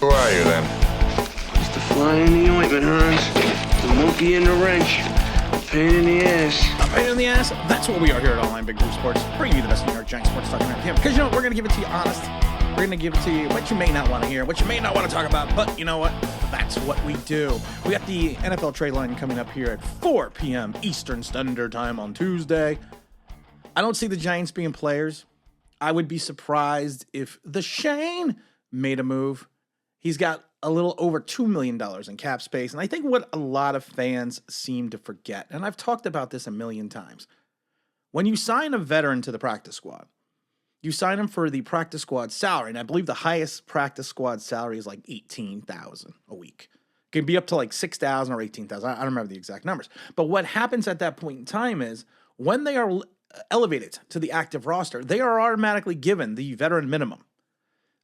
Who are you, then? It's the fly in the ointment, Hans. The monkey in the wrench. Pain in the ass. A pain in the ass? That's what we are here at Online Big Blue Sports. Bringing you the best New York Giants sports talking around here. Because, you know what? We're going to give it to you honest. We're going to give it to you what you may not want to hear, what you may not want to talk about. But you know what? That's what we do. We got the NFL trade line coming up here at 4 p.m. Eastern Standard Time on Tuesday. I don't see the Giants being players. I would be surprised if the Schoen made a move. He's got a little over $2 million in cap space. And I think what a lot of fans seem to forget, and I've talked about this a million times, when you sign a veteran to the practice squad, you sign him for the practice squad salary. And I believe the highest practice squad salary is like $18,000 a week. It can be up to like $6,000 or $18,000. I don't remember the exact numbers. But what happens at that point in time is when they are elevated to the active roster, they are automatically given the veteran minimum.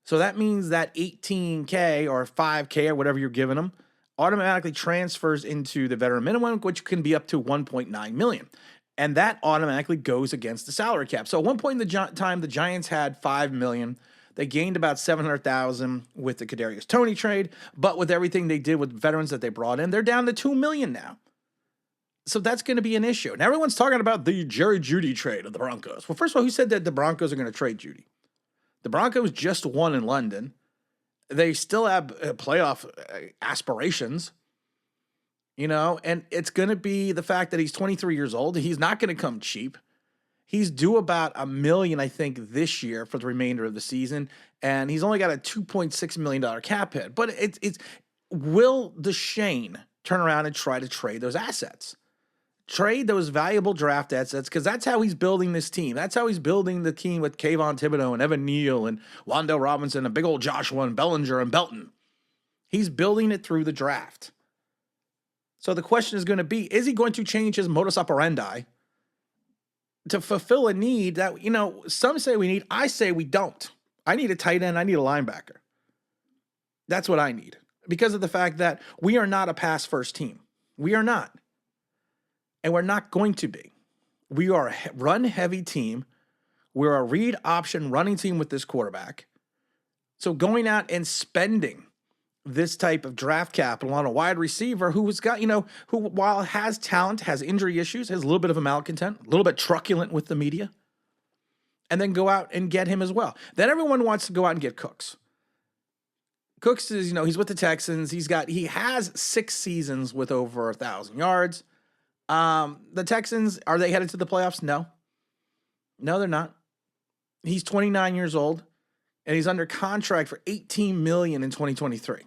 So that means that $18K or $5K or whatever you're giving them automatically transfers into the veteran minimum, which can be up to $1.9 million. And that automatically goes against the salary cap. So at one point in the time, the Giants had $5 million. They gained about $700,000 with the Kadarius Toney trade. But with everything they did with veterans that they brought in, they're down to $2 million now. So that's going to be an issue. And everyone's talking about the Jerry Jeudy trade of the Broncos. Well, first of all, who said that the Broncos are going to trade Jeudy? The Broncos just won in London. They still have playoff aspirations, you know, and it's going to be the fact that he's 23 years old. He's not going to come cheap. He's due about $1 million, I think, this year for the remainder of the season, and he's only got a $2.6 million cap hit. But will the Schoen turn around and try to trade those assets? Trade those valuable draft assets, because that's how he's building this team. That's how he's building the team with Kayvon Thibodeau and Evan Neal and Wan'Dale Robinson and big old Joshua and Bellinger and Belton. He's building it through the draft. So the question is going to be, is he going to change his modus operandi to fulfill a need that, you know, some say we need, I say we don't. I need a tight end. I need a linebacker. That's what I need, because of the fact that we are not a pass-first team. We are not. And we're not going to be. We are a run-heavy team. We're a read option running team with this quarterback. So going out and spending this type of draft capital on a wide receiver who has got, you know, who while has talent, has injury issues, has a little bit of a malcontent, a little bit truculent with the media, and then go out and get him as well. Then everyone wants to go out and get Cooks. Cooks is, you know, he's with the Texans. He has 6 seasons with over 1,000 yards. The Texans, are they headed to the playoffs? No, they're not. He's 29 years old and he's under contract for $18 million in 2023.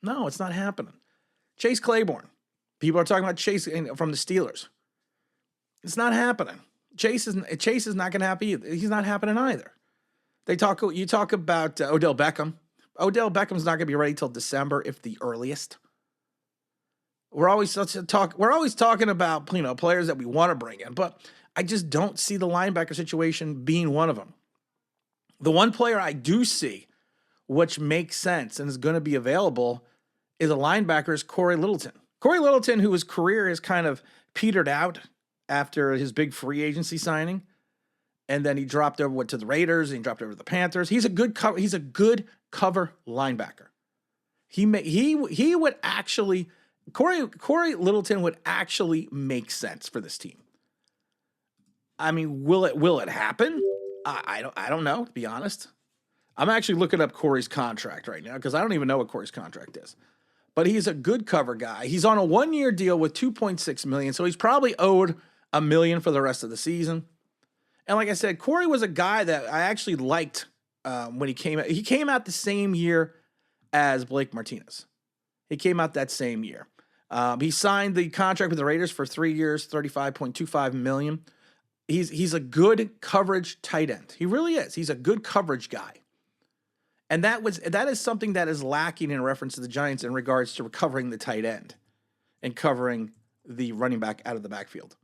No, it's not happening. Chase Claiborne. People are talking about Chase from the Steelers. It's not happening. Chase is not going to happen either. He's not happening either. You talk about Odell Beckham. Odell Beckham's not going to be ready till December, if the earliest. We're always talking about, you know, players that we want to bring in, but I just don't see the linebacker situation being one of them. The one player I do see, which makes sense and is going to be available, is a linebacker, is Corey Littleton. Corey Littleton, whose career has kind of petered out after his big free agency signing, and then he dropped over to the Raiders, and he dropped over to the Panthers. He's a good cover linebacker. He would actually. Corey Littleton would actually make sense for this team. I mean, will it happen? I don't know, to be honest. I'm actually looking up Corey's contract right now because I don't even know what Corey's contract is. But he's a good cover guy. He's on a 1-year deal with $2.6 million, so he's probably owed $1 million for the rest of the season. And like I said, Corey was a guy that I actually liked when he came out. He came out the same year as Blake Martinez. He came out that same year. He signed the contract with the Raiders for 3 years, $35.25 million. He's a good coverage tight end. He really is. He's a good coverage guy. And that is something that is lacking in reference to the Giants in regards to recovering the tight end and covering the running back out of the backfield.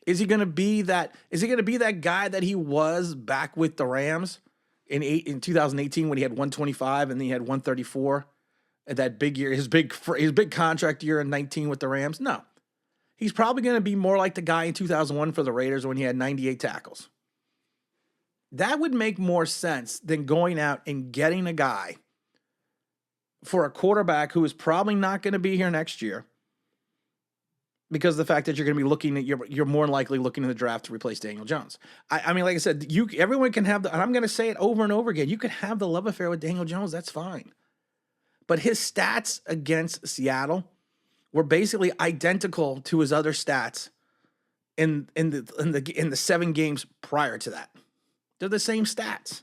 Is he going to be that guy that he was back with the Rams in 2018 when he had 125 and then he had 134? That big year, his big contract year in 19 with the Rams? No. He's probably going to be more like the guy in 2001 for the Raiders when he had 98 tackles. That would make more sense than going out and getting a guy for a quarterback who is probably not going to be here next year because of the fact that you're going to be looking at you're more likely looking in the draft to replace Daniel Jones. I mean, like I said, everyone can have and I'm going to say it over and over again. You can have the love affair with Daniel Jones. That's fine. But his stats against Seattle were basically identical to his other stats in the 7 games prior to that. They're the same stats.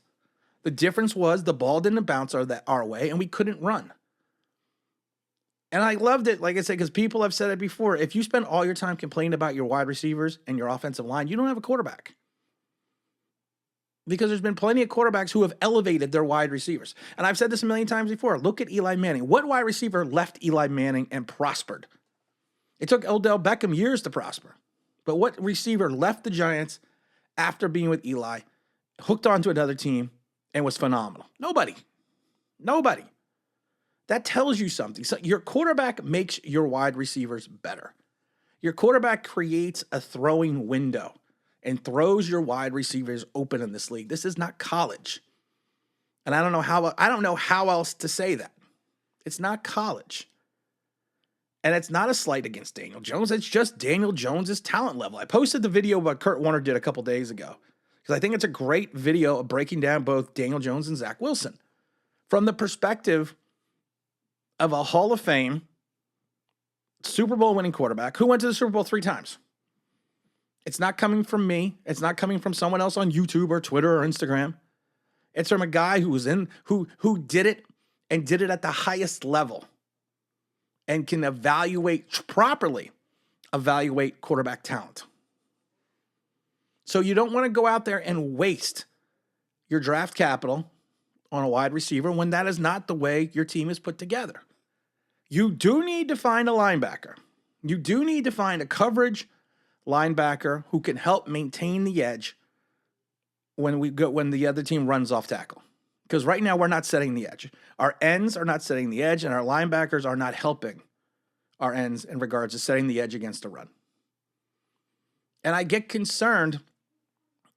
The difference was the ball didn't bounce our way, and we couldn't run. And I loved it, like I said, because people have said it before. If you spend all your time complaining about your wide receivers and your offensive line, you don't have a quarterback. Because there's been plenty of quarterbacks who have elevated their wide receivers. And I've said this a million times before. Look at Eli Manning. What wide receiver left Eli Manning and prospered? It took Odell Beckham years to prosper. But what receiver left the Giants after being with Eli, hooked onto another team, and was phenomenal? Nobody. That tells you something. So your quarterback makes your wide receivers better. Your quarterback creates a throwing window and throws your wide receivers open in this league. This is not college. And I don't know how else to say that. It's not college. And it's not a slight against Daniel Jones. It's just Daniel Jones' talent level. I posted the video what Kurt Warner did a couple days ago because I think it's a great video of breaking down both Daniel Jones and Zach Wilson from the perspective of a Hall of Fame Super Bowl winning quarterback who went to the Super Bowl 3 times. It's not coming from me. It's not coming from someone else on YouTube or Twitter or Instagram. It's from a guy who did it and did it at the highest level and can properly evaluate quarterback talent. So you don't want to go out there and waste your draft capital on a wide receiver when that is not the way your team is put together. You do need to find a linebacker. You do need to find a coverage linebacker who can help maintain the edge when the other team runs off tackle. Because right now we're not setting the edge. Our ends are not setting the edge, and our linebackers are not helping our ends in regards to setting the edge against the run. And I get concerned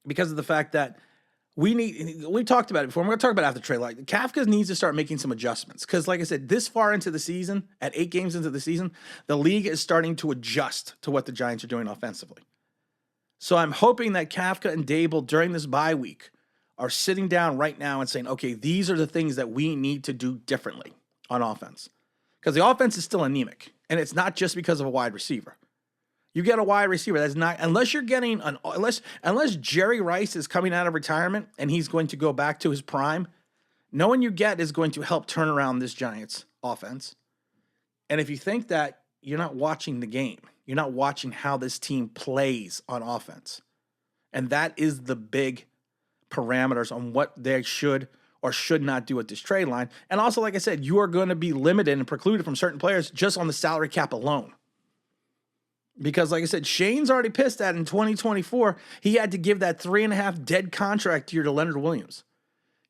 because of the fact that we talked about it before. We're going to talk about it after trade. Like Kafka needs to start making some adjustments because, like I said, this far into the season, at 8 games into the season, the league is starting to adjust to what the Giants are doing offensively. So I'm hoping that Kafka and Dable during this bye week are sitting down right now and saying, okay, these are the things that we need to do differently on offense. Because the offense is still anemic, and it's not just because of a wide receiver. You get a wide receiver that's not, unless you're getting unless Jerry Rice is coming out of retirement and he's going to go back to his prime, no one you get is going to help turn around this Giants offense. And if you think that, you're not watching the game. You're not watching how this team plays on offense. And that is the big parameters on what they should or should not do at this trade line. And also, like I said, you are going to be limited and precluded from certain players just on the salary cap alone. Because, like I said, Shane's already pissed that in 2024, he had to give that 3.5 dead contract year to Leonard Williams.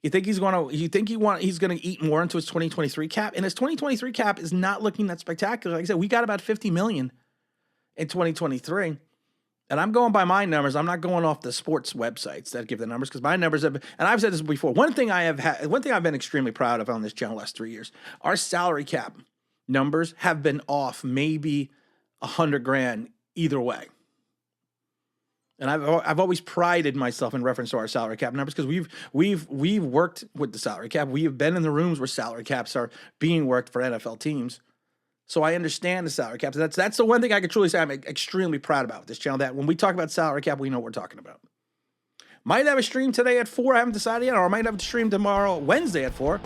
You think he's going to eat more into his 2023 cap? And his 2023 cap is not looking that spectacular. Like I said, we got about $50 million in 2023. And I'm going by my numbers. I'm not going off the sports websites that give the numbers because my numbers have been, and I've said this before. One thing I've been extremely proud of on this channel the last 3 years, our salary cap numbers have been off maybe $100,000 either way. And I've always prided myself in reference to our salary cap numbers because we've worked with the salary cap. We have been in the rooms where salary caps are being worked for NFL teams. So I understand the salary caps. That's the one thing I can truly say I'm extremely proud about with this channel, that when we talk about salary cap, we know what we're talking about. Might have a stream today at 4. I haven't decided yet, or I might have a stream tomorrow, Wednesday at 4.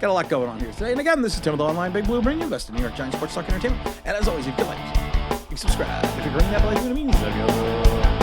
Got a lot going on here today. And again, this is Tim with the Online Big Blue, bringing you the best of New York Giants sports talk entertainment. And as always, if you like, you can subscribe. If you're ringing that bell, it means